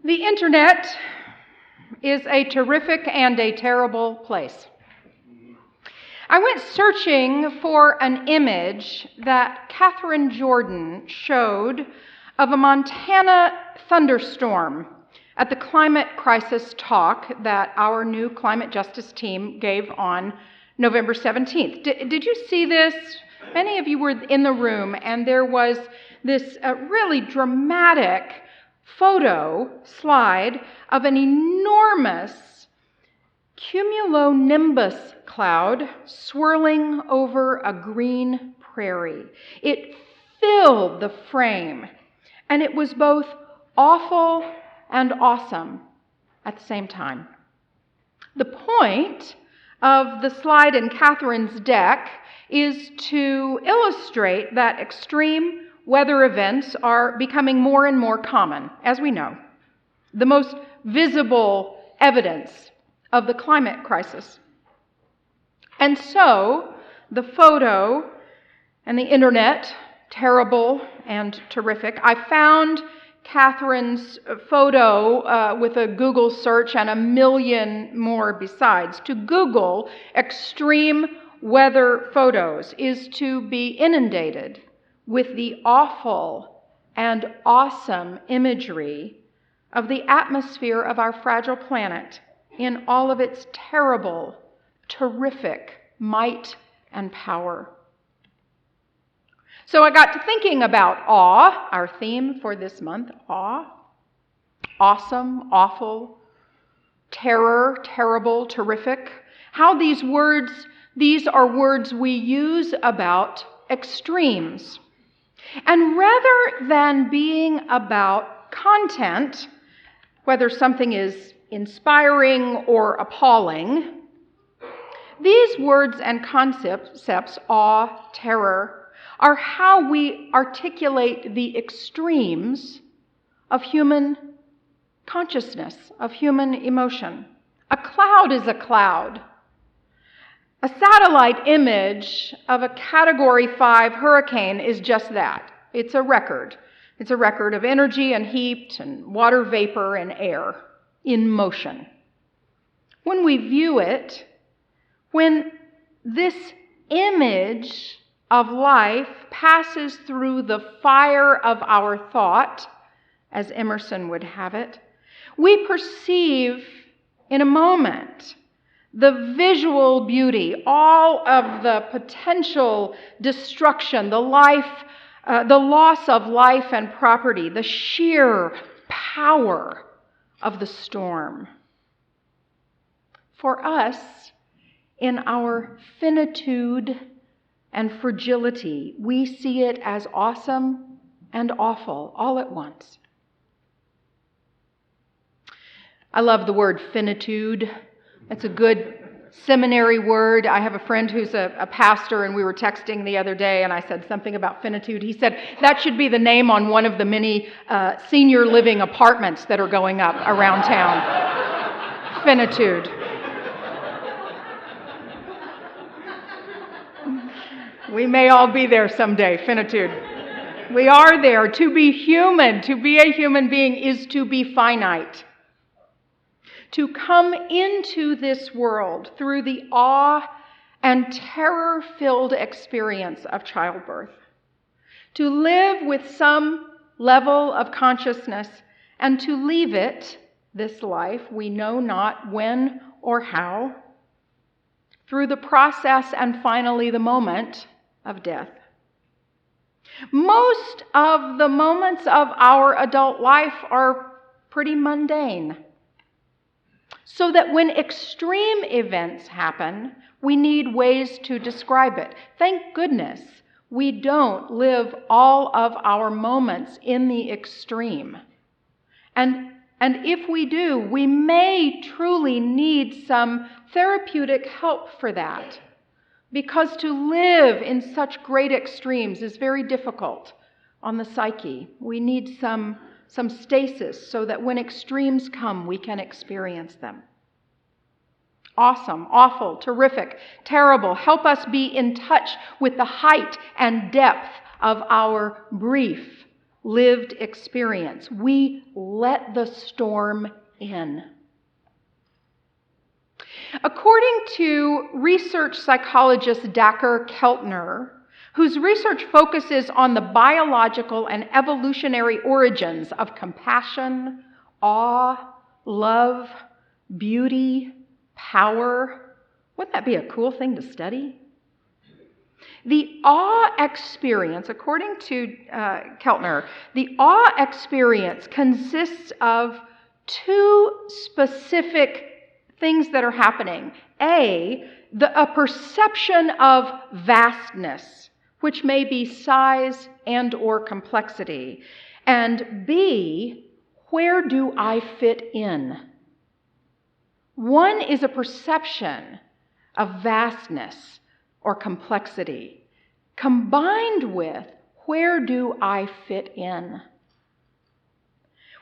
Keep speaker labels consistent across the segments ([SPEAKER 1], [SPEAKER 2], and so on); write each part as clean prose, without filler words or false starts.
[SPEAKER 1] The internet is a terrific and a terrible place. I went searching for an image that Catherine Jordan showed of a Montana thunderstorm at the climate crisis talk that our new climate justice team gave on November 17th. Did you see this? Many of you were in the room, and there was this really dramatic photo slide of an enormous cumulonimbus cloud swirling over a green prairie. It filled the frame, and it was both awful and awesome at the same time. The point of the slide in Catherine's deck is to illustrate that extreme weather events are becoming more and more common, as we know. The most visible evidence of the climate crisis. And so, the photo and the internet, terrible and terrific. I found Catherine's photo with a Google search and a million more besides. To Google extreme weather photos is to be inundated with the awful and awesome imagery of the atmosphere of our fragile planet in all of its terrible, terrific might and power. So I got to thinking about awe, our theme for this month, awe, awesome, awful, terror, terrible, terrific. How these are words we use about extremes. And rather than being about content, whether something is inspiring or appalling, these words and concepts, awe, terror, are how we articulate the extremes of human consciousness, of human emotion. A cloud is a cloud. A satellite image of a Category 5 hurricane is just that. It's a record. It's a record of energy and heat and water vapor and air in motion. When we view it, when this image of life passes through the fire of our thought, as Emerson would have it, we perceive in a moment the visual beauty, all of the potential destruction, the loss of life and property, the sheer power of the storm. For us, in our finitude and fragility, we see it as awesome and awful all at once. I love the word finitude. It's a good seminary word. I have a friend who's a pastor, and we were texting the other day, and I said something about finitude. He said, that should be the name on one of the many senior living apartments that are going up around town. Finitude. We may all be there someday, finitude. We are there. To be human, to be a human being is to be finite. To come into this world through the awe and terror-filled experience of childbirth. To live with some level of consciousness and to leave it, this life, we know not when or how, through the process and finally the moment of death. Most of the moments of our adult life are pretty mundane. So that when extreme events happen, we need ways to describe it. Thank goodness we don't live all of our moments in the extreme. And if we do, we may truly need some therapeutic help for that. Because to live in such great extremes is very difficult on the psyche. We need some stasis so that when extremes come, we can experience them. Awesome, awful, terrific, terrible. Help us be in touch with the height and depth of our brief lived experience. We let the storm in. According to research psychologist Dacher Keltner, whose research focuses on the biological and evolutionary origins of compassion, awe, love, beauty, power. Wouldn't that be a cool thing to study? The awe experience, according to Keltner, the awe experience consists of two specific things that are happening. A perception of vastness, which may be size and or complexity. And B, where do I fit in? One is a perception of vastness or complexity, combined with where do I fit in?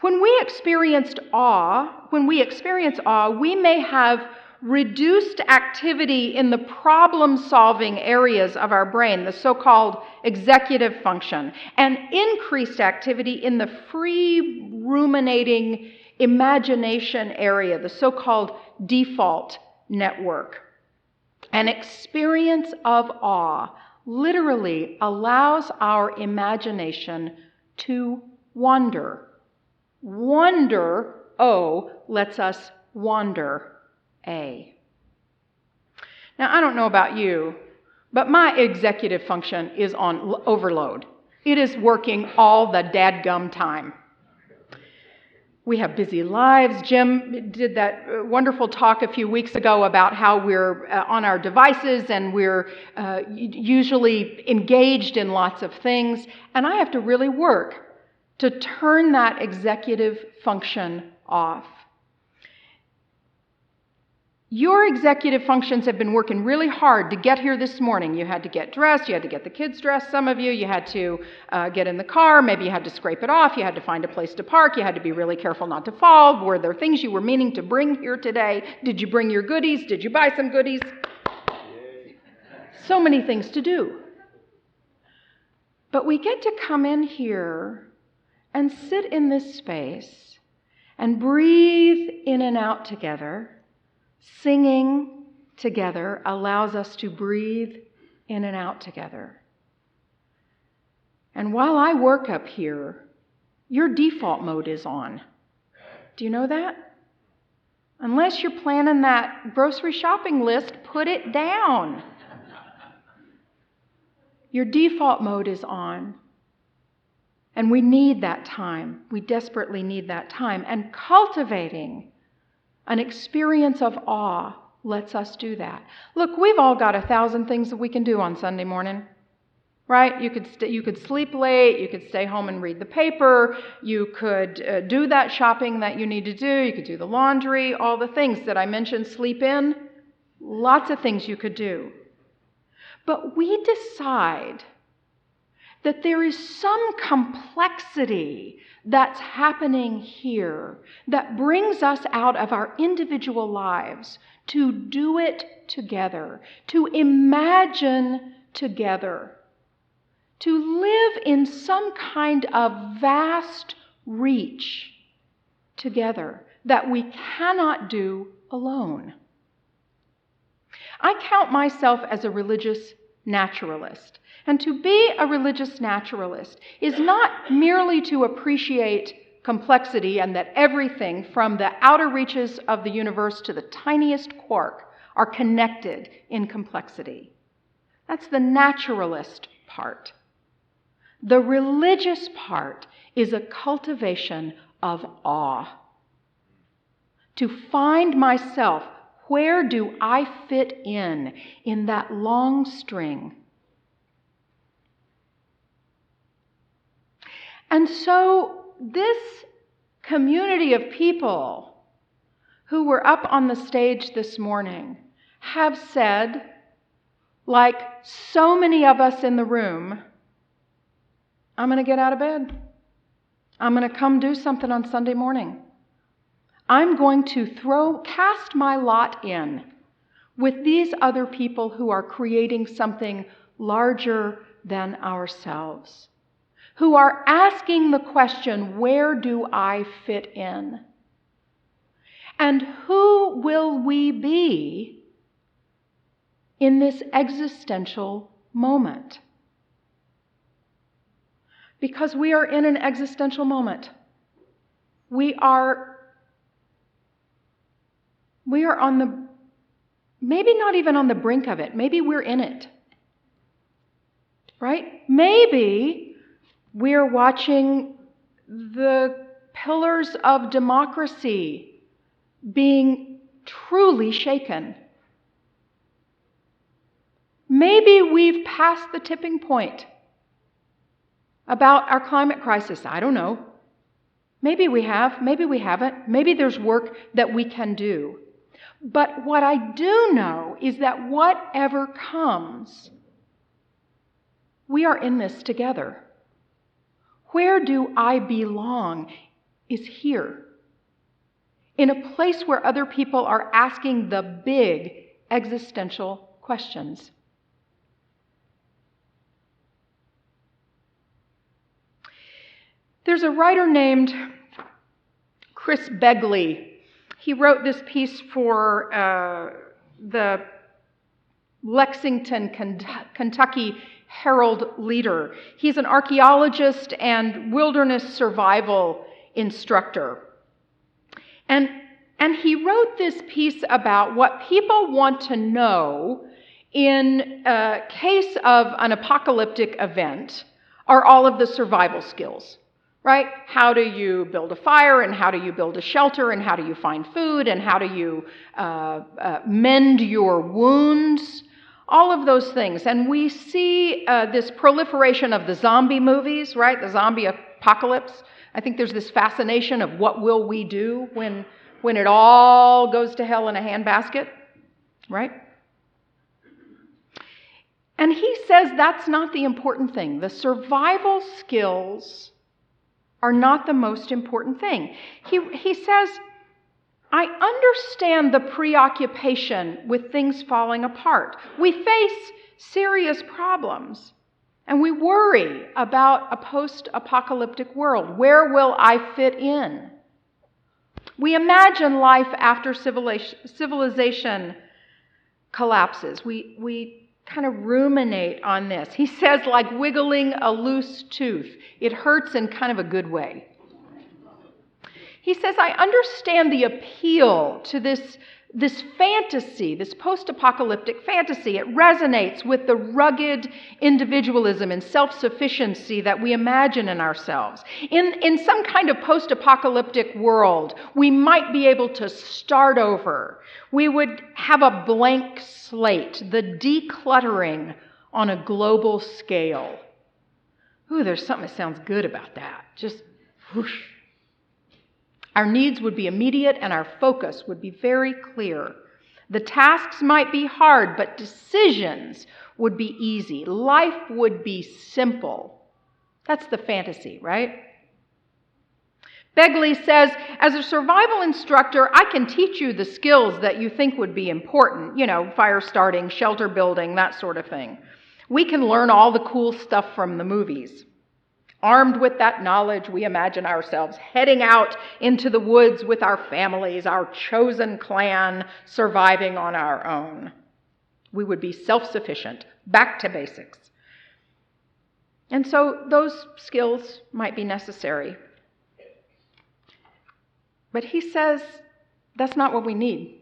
[SPEAKER 1] When we experience awe, we may have reduced activity in the problem-solving areas of our brain, the so-called executive function, and increased activity in the free ruminating imagination area, the so-called default network. An experience of awe literally allows our imagination to wander. Wonder, O, lets us wander, A. Now, I don't know about you, but my executive function is on overload. It is working all the dadgum time. We have busy lives. Jim did that wonderful talk a few weeks ago about how we're on our devices and we're usually engaged in lots of things. And I have to really work to turn that executive function off. Your executive functions have been working really hard to get here this morning. You had to get dressed, you had to get the kids dressed, some of you had to get in the car, maybe you had to scrape it off, you had to find a place to park, you had to be really careful not to fall. Were there things you were meaning to bring here today? Did you bring your goodies? Did you buy some goodies? So many things to do. But we get to come in here and sit in this space and breathe in and out together. Singing together allows us to breathe in and out together. And while I work up here, your default mode is on. Do you know that? Unless you're planning that grocery shopping list, put it down. Your default mode is on. And we need that time. We desperately need that time. And cultivating an experience of awe lets us do that. Look, we've all got 1,000 things that we can do on Sunday morning, right? You could sleep late, you could stay home and read the paper, you could do that shopping that you need to do, you could do the laundry, all the things that I mentioned, sleep in, lots of things you could do. But we decide that there is some complexity that's happening here that brings us out of our individual lives to do it together, to imagine together, to live in some kind of vast reach together that we cannot do alone. I count myself as a religious naturalist. And to be a religious naturalist is not merely to appreciate complexity and that everything from the outer reaches of the universe to the tiniest quark are connected in complexity. That's the naturalist part. The religious part is a cultivation of awe. To find myself, where do I fit in that long string? And so this community of people who were up on the stage this morning have said, like so many of us in the room, I'm going to get out of bed. I'm going to come do something on Sunday morning. I'm going to cast my lot in with these other people who are creating something larger than ourselves, who are asking the question, where do I fit in? And who will we be in this existential moment? Because we are in an existential moment. We are on the, maybe not even on the brink of it. Maybe we're in it. Right? Maybe we're watching the pillars of democracy being truly shaken. Maybe we've passed the tipping point about our climate crisis. I don't know. Maybe we have, maybe we haven't. Maybe there's work that we can do. But what I do know is that whatever comes, we are in this together. Where do I belong is here, in a place where other people are asking the big existential questions. There's a writer named Chris Begley. He wrote this piece for the Lexington, Kentucky Herald Leader. He's an archaeologist and wilderness survival instructor. And he wrote this piece about what people want to know in case of an apocalyptic event are all of the survival skills. Right? How do you build a fire, and how do you build a shelter, and how do you find food, and how do you mend your wounds? All of those things. And we see this proliferation of the zombie movies, right? The zombie apocalypse. I think there's this fascination of what will we do when it all goes to hell in a handbasket, right? And he says that's not the important thing. The survival skills are not the most important thing. He says, I understand the preoccupation with things falling apart. We face serious problems, and we worry about a post-apocalyptic world. Where will I fit in? We imagine life after civilization collapses. We kind of ruminate on this. He says, like wiggling a loose tooth. It hurts in kind of a good way. He says, I understand the appeal to this fantasy, this post-apocalyptic fantasy. It resonates with the rugged individualism and self-sufficiency that we imagine in ourselves. In some kind of post-apocalyptic world, we might be able to start over. We would have a blank slate, the decluttering on a global scale. Ooh, there's something that sounds good about that. Just whoosh. Our needs would be immediate and our focus would be very clear. The tasks might be hard, but decisions would be easy. Life would be simple. That's the fantasy, right? Begley says, as a survival instructor, I can teach you the skills that you think would be important. You know, fire starting, shelter building, that sort of thing. We can learn all the cool stuff from the movies. Armed with that knowledge, we imagine ourselves heading out into the woods with our families, our chosen clan, surviving on our own. We would be self-sufficient, back to basics. And so those skills might be necessary. But he says that's not what we need.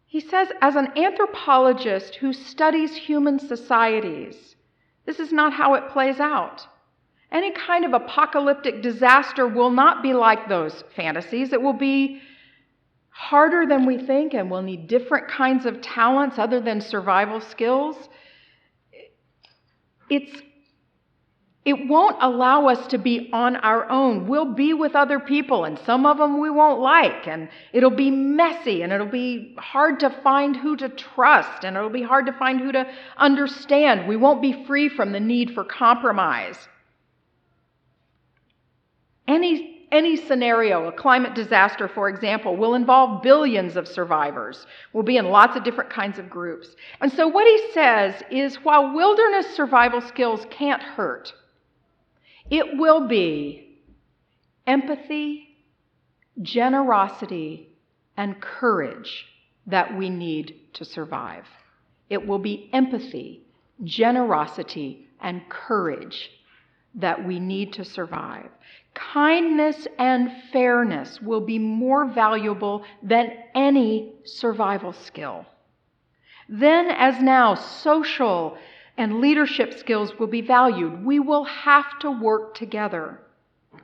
[SPEAKER 1] He says, as an anthropologist who studies human societies, this is not how it plays out. Any kind of apocalyptic disaster will not be like those fantasies. It will be harder than we think, and we'll need different kinds of talents other than survival skills. It won't allow us to be on our own. We'll be with other people, and some of them we won't like, and it'll be messy, and it'll be hard to find who to trust, and it'll be hard to find who to understand. We won't be free from the need for compromise. Any scenario, a climate disaster, for example, will involve billions of survivors. We'll be in lots of different kinds of groups. And so what he says is, while wilderness survival skills can't hurt, It will be empathy, generosity, and courage that we need to survive. It will be empathy, generosity, and courage that we need to survive. Kindness and fairness will be more valuable than any survival skill. Then, as now, social and leadership skills will be valued. We will have to work together.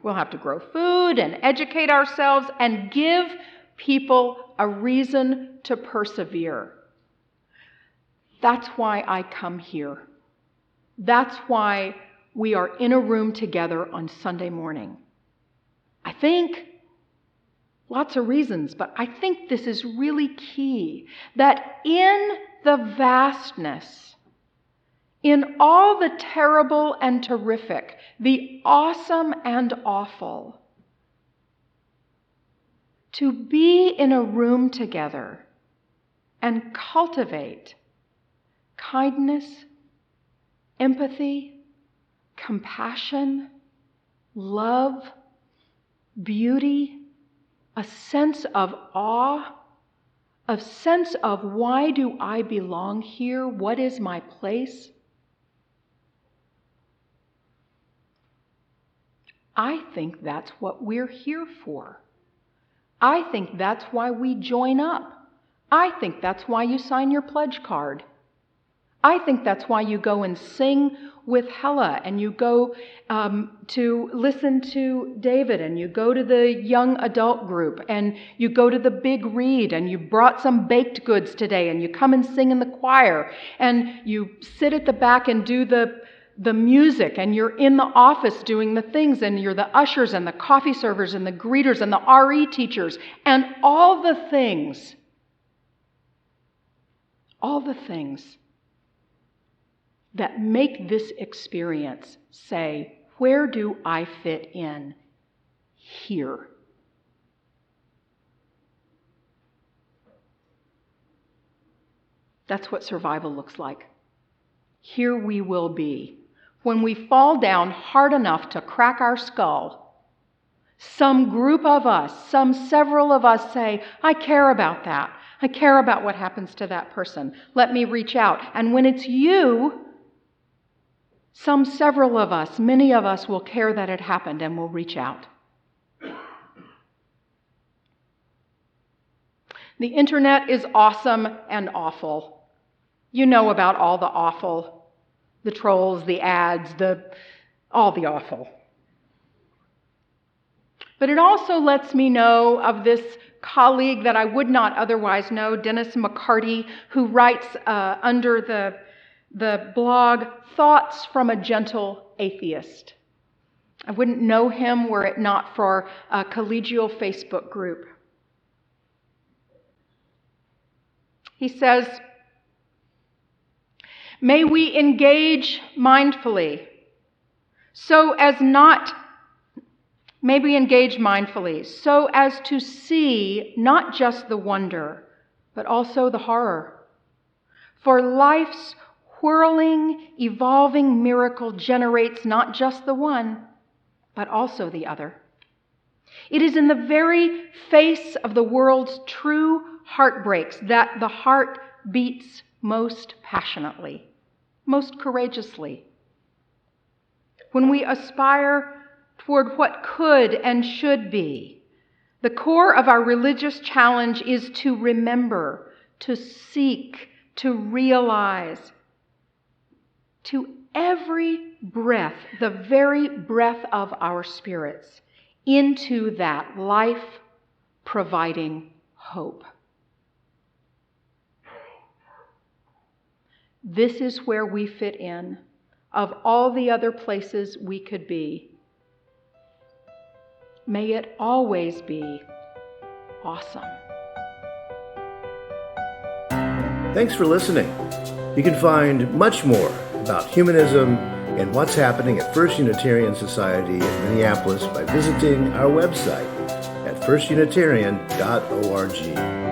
[SPEAKER 1] We'll have to grow food and educate ourselves and give people a reason to persevere. That's why I come here. That's why we are in a room together on Sunday morning. I think lots of reasons, but I think this is really key, that in the vastness, in all the terrible and terrific, the awesome and awful, to be in a room together and cultivate kindness, empathy, compassion, love, beauty, a sense of awe, a sense of why do I belong here? What is my place? I think that's what we're here for. I think that's why we join up. I think that's why you sign your pledge card. I think that's why you go and sing with Hella, and you go to listen to David, and you go to the young adult group, and you go to the big read, and you brought some baked goods today, and you come and sing in the choir, and you sit at the back and do the music, and you're in the office doing the things, and you're the ushers and the coffee servers and the greeters and the RE teachers, and all the things that make this experience say, where do I fit in? Here. That's what survival looks like. Here we will be. When we fall down hard enough to crack our skull, some group of us, several of us say, I care about that. I care about what happens to that person. Let me reach out. And when it's you, several of us, many of us will care that it happened and will reach out. The internet is awesome and awful. You know about all the awful, the trolls, the ads, all the awful. But it also lets me know of this colleague that I would not otherwise know, Dennis McCarty, who writes under the blog, Thoughts from a Gentle Atheist. I wouldn't know him were it not for a collegial Facebook group. He says, may we engage mindfully so as to see not just the wonder, but also the horror. For life's whirling, evolving miracle generates not just the one, but also the other. It is in the very face of the world's true heartbreaks that the heart beats most passionately, most courageously. When we aspire toward what could and should be, the core of our religious challenge is to remember, to seek, to realize, to every breath, the very breath of our spirits, into that life-providing hope. This is where we fit in, of all the other places we could be. May it always be awesome.
[SPEAKER 2] Thanks for listening. You can find much more about humanism and what's happening at First Unitarian Society in Minneapolis by visiting our website at firstunitarian.org.